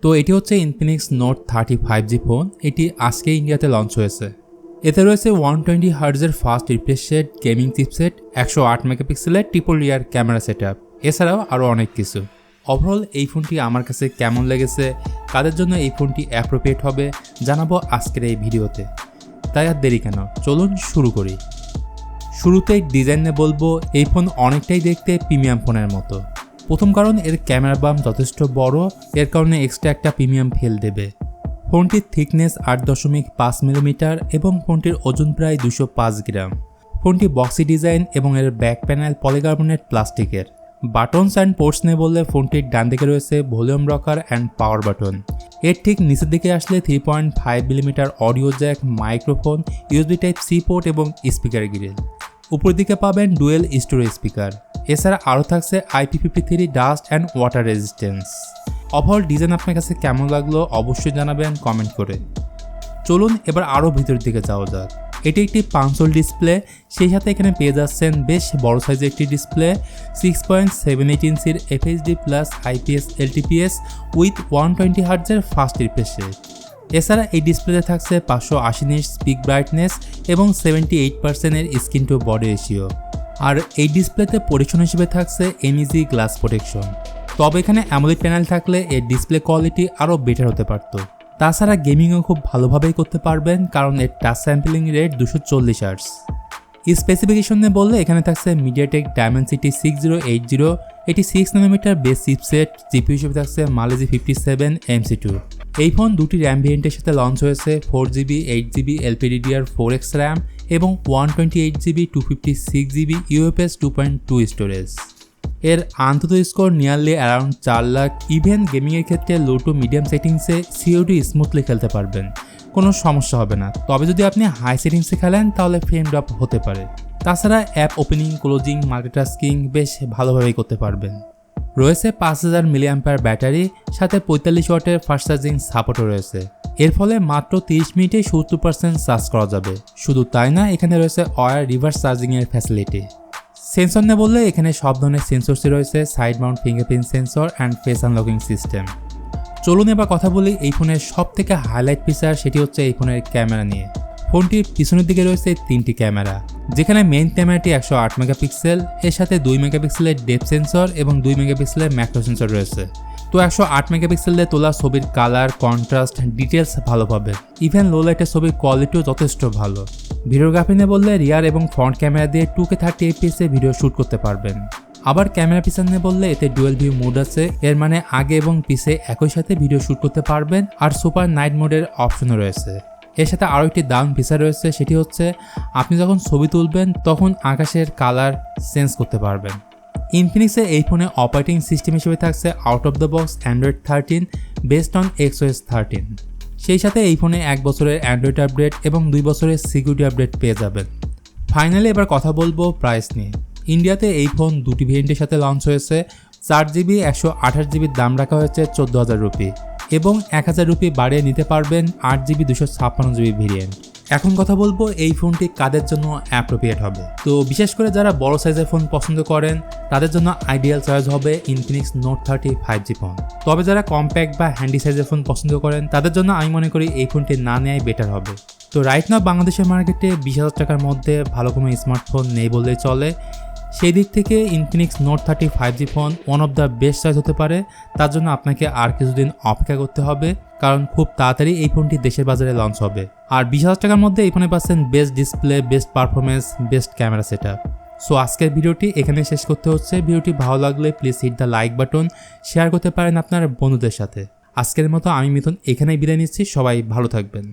তো এটি হচ্ছে Infinix Note 30 5G ফোন। এটি আজকে ইন্ডিয়াতে লঞ্চ হয়েছে। এতে রয়েছে 120 হার্টজের fast refresh rate, gaming chipset, 108 মেগাপিক্সেলের ট্রিপল রিয়ার ক্যামেরা সেটআপ, এছাড়াও আরও অনেক কিছু। ওভারঅল এই ফোনটি আমার কাছে কেমন লেগেছে, কাদের জন্য এই ফোনটি অ্যাপ্রোপ্রিয়েট হবে জানাবো আজকের এই ভিডিওতে। তাই আর দেরি কেন, চলুন শুরু করি। শুরুতেই ডিজাইনে বলবো এই ফোন অনেকটাই দেখতে প্রিমিয়াম ফোনের মতো। প্রথম কারণ এর ক্যামেরা বাম যথেষ্ট বড়, এর কারণে এক্সট্রা একটা প্রিমিয়াম ফিল দেবে। ফোনটির থিকনেস 8.5 মিলিমিটার এবং ফোনটির ওজন প্রায় 205 গ্রাম। ফোনটি বক্সি ডিজাইন এবং এর ব্যাক প্যানেল পলিকার্বনেট প্লাস্টিকের। বাটনস অ্যান্ড পোর্টস নিয়ে বললে ফোনটির ডান দিকে রয়েছে volume rocker and power button. এর ঠিক নিচের দিকে আসলে 3.5 millimetre audio jack, microphone, USB type C port এবং স্পিকার গ্রিল। উপর দিকে পাবেন ডুয়েল স্টোরেজ স্পিকার। এছাড়া আরও থাকছে IP53 dust and water resistance. Overall design আপনার কাছে কেমন লাগলো অবশ্যই জানাবেন কমেন্ট করে। চলুন এবার আরও ভিতরের দিকে যাওয়া যাক। এটি একটি পাঁচল ডিসপ্লে, সেই সাথে এখানে পেয়ে যাচ্ছেন বেশ বড় সাইজের একটি ডিসপ্লে, 6.78 ইঞ্চির FHD plus IPS LTPS with 120 হার্টজের ফাস্ট রিফ্রেশ রেট। এছাড়া এই ডিসপ্লেতে থাকছে 580 নিটস পিক ব্রাইটনেস এবং 78% স্ক্রিন টু বডি রেশিও। আর এই ডিসপ্লেতে প্রোটেকশন হিসেবে থাকছে MEG গ্লাস প্রোটেকশন। তবে এখানে অ্যামোলেড প্যানেল থাকলে এর ডিসপ্লে কোয়ালিটি আরও বেটার হতে পারত। তাছাড়া গেমিংও খুব ভালোভাবেই করতে পারবেন, কারণ এর টাচ স্যাম্পলিং রেট 240 হার্টজ। স্পেসিফিকেশনে বললে এখানে থাকছে মিডিয়াটেক ডায়মেনসিটি 6080, এটি 6 নানোমিটার বেস চিপসেট, জিপিইউ হিসেবে থাকছে Mali G57 MC2। এই ফোন দুটি র্যাম ভেরিয়েন্টের সাথে লঞ্চ হয়েছে, 4GB 8GB LPDDR4X র্যাম এবং 128GB 256GB UFS 2.2 স্টোরেজ। এর AnTuTu score nearly around 4 lakh. Even গেমিংয়ের ক্ষেত্রে লো টু মিডিয়াম সেটিংসে COD স্মুথলি খেলতে পারবেন, কোনো সমস্যা হবে না। তবে যদি আপনি হাই সেটিংসে খেলেন তাহলে ফ্রেম ড্রপ হতে পারে। তাছাড়া অ্যাপ ওপেনিং, ক্লোজিং, মাল্টিটাস্কিং বেশ ভালোভাবেই করতে পারবেন। রয়েছে 5000 mAh ব্যাটারি, সাথে 45 ওয়াটের ফাস্ট চার্জিং সাপোর্টও রয়েছে। এর ফলে মাত্র 30 মিনিটে 70% চার্জ করা যাবে। শুধু তাই না, এখানে রয়েছে ওয়্যার রিভার্স চার্জিংয়ের ফ্যাসিলিটি। সেন্সর নিয়ে বললে এখানে সব ধরনের সেন্সরসই রয়েছে, side Mount fingerprint sensor and face unlocking system. চলুন এবার কথা বলি এই ফোনের সব থেকে হাইলাইট ফিচার, সেটি হচ্ছে এই ফোনের ক্যামেরা নিয়ে। ফোনটির পিছনের দিকে রয়েছে 3টি ক্যামেরা, যেখানে মেইন ক্যামেরাটি 108 মেগাপিক্সেল, এর সাথে 2 মেগাপিক্সেলের ডেপথ সেন্সর এবং 2 মেগাপিক্সেলের ম্যাক্রো সেন্সর রয়েছে। তো 108 মেগাপিক্সেলে তোলা ছবির কালার, কন্ট্রাস্ট, ডিটেলস ভালো পাবে। ইভেন লো লাইটের ছবির কোয়ালিটিও যথেষ্ট ভালো। ভিডিওগ্রাফি নিয়ে বললে রিয়ার এবং ফ্রন্ট ক্যামেরা দিয়ে 2K 30 fps এ ভিডিও শ্যুট করতে পারবেন। আবার ক্যামেরা পিছনে বললে এতে ডুয়েল ভিউ মোড আছে, এর মানে আগে এবং পিছে একই সাথে ভিডিও শ্যুট করতে পারবেন। আর সুপার নাইট মোডের অপশনও রয়েছে। এর সাথে আরও একটি দারুণ ফিচার রয়েছে, সেটি হচ্ছে আপনি যখন ছবি তুলবেন তখন আকাশের কালার চেঞ্জ করতে পারবেন। ইনফিনিক্সের এই ফোনে অপারেটিং সিস্টেম হিসেবে থাকছে out of the box Android 13 based on XOS 13। সেই সাথে এই ফোনে 1 বছরের অ্যান্ড্রয়েড আপডেট এবং 2 বছরের সিকিউরিটি আপডেট পেয়ে যাবেন। ফাইনালি এবার কথা বলবো প্রাইস নিয়ে। ইন্ডিয়াতে এই ফোন দুটি ভেরিয়েন্টের সাথে লঞ্চ হয়েছে। 4GB 128GBর দাম রাখা হয়েছে 14,000 রুপি এবং 1000 রুপি বাড়িয়ে নিতে পারবেন 8GB 256GB ভেরিয়েন্ট। এখন কথা বলবো এই ফোনটি কাদের জন্য অ্যাপ্রোপ্রিয়েট হবে। তো বিশেষ করে যারা বড় সাইজের ফোন পছন্দ করেন তাদের জন্য আইডিয়াল চয়েস হবে Infinix Note 30 5G ফোন। তবে যারা কম্প্যাক্ট বা হ্যান্ডি সাইজের ফোন পছন্দ করেন তাদের জন্য আমি মনে করি এই ফোনটি না নেওয়াই বেটার হবে। তো রাইট নাও বাংলাদেশের মার্কেটে 20,000 টাকার মধ্যে ভালো কোনো স্মার্টফোন নেই বললেই চলে। সেই দিক থেকে Infinix Note 30 5G phone one of the best choice হতে পারে। তার জন্য আপনাকে আর কিছুদিন অপেক্ষা করতে হবে, কারণ খুব তাড়াতাড়ি এই ফোনটি দেশের বাজারে লঞ্চ হবে। আর 20,000 টাকার মধ্যে এই ফোনে পাচ্ছেন best display, best performance, best camera setup. So আজকের ভিডিওটি এখানে শেষ করতে হচ্ছে। ভিডিওটি ভালো লাগলে please hit the like button, share করতে পারেন আপনার বন্ধুদের সাথে। আজকের মতো আমি মিথুন এখানেই বিদায় নিচ্ছি। সবাই ভালো থাকবেন।